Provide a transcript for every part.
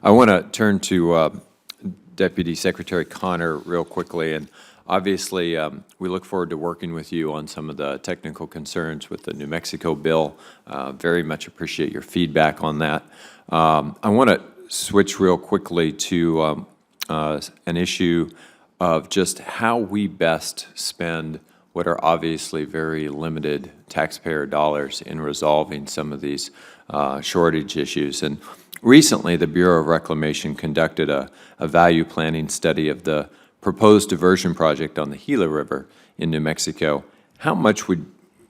I want to turn to Deputy Secretary Connor real quickly, and obviously we look forward to working with you on some of the technical concerns with the New Mexico bill. Very much appreciate your feedback on that. I want to switch real quickly to an issue of just how we best spend what are obviously very limited taxpayer dollars in resolving some of these shortage issues. And recently, the Bureau of Reclamation conducted a value planning study of the proposed diversion project on the Gila River in New Mexico. How much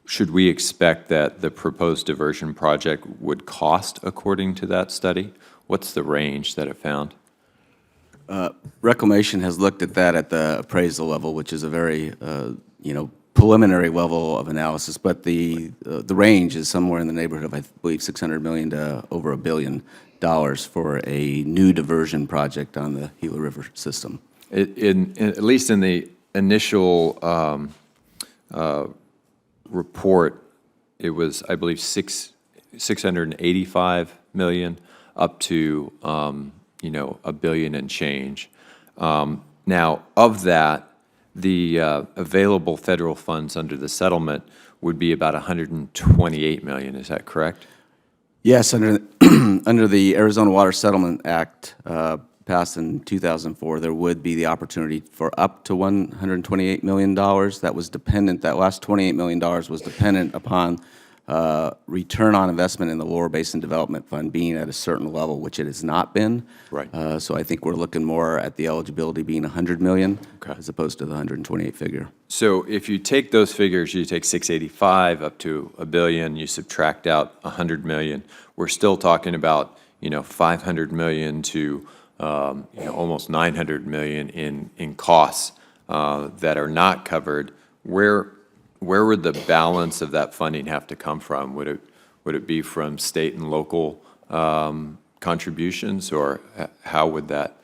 should we expect that the proposed diversion project would cost according to that study? What's the range that it found? Reclamation has looked at that at the appraisal level, which is a very, preliminary level of analysis, but the range is somewhere in the neighborhood of, I believe, $600 million to over $1 billion for a new diversion project on the Gila River system. At least in the initial report, it was, I believe, $685 million up to $1 billion and change. Now, of that, the available federal funds under the settlement would be about $128 million. Is that correct? Yes, under the Arizona Water Settlement Act passed in 2004, there would be the opportunity for up to $128 million. That was dependent. That last $28 million was dependent upon return on investment in the Lower Basin Development Fund being at a certain level, which it has not been. Right. So I think we're looking more at the eligibility being $100 million, okay, as opposed to the 128 figure. So if you take those figures, you take 685 up to $1 billion, you subtract out $100 million, we're still talking about $500 million to almost $900 million in costs that are not covered. Where would the balance of that funding have to come from? Would it be from state and local contributions, or how would that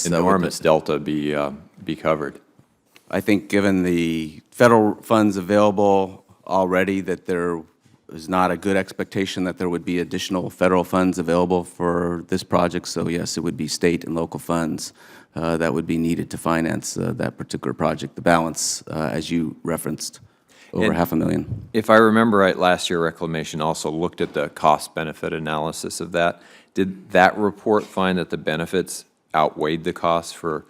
enormous delta be covered? I think given the federal funds available already, that there is not a good expectation that there would be additional federal funds available for this project. So yes, it would be state and local funds that would be needed to finance that particular project. The balance, as you referenced, over $500,000. If I remember right, last year Reclamation also looked at the cost-benefit analysis of that. Did that report find that the benefits outweighed the costs for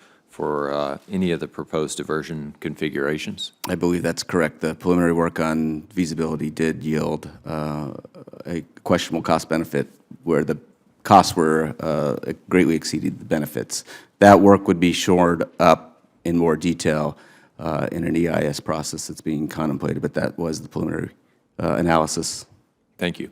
any of the proposed diversion configurations? I believe that's correct. The preliminary work on feasibility did yield a questionable cost-benefit where the costs were greatly exceeded the benefits. That work would be shored up in more detail in an EIS process that's being contemplated, but that was the preliminary analysis. Thank you.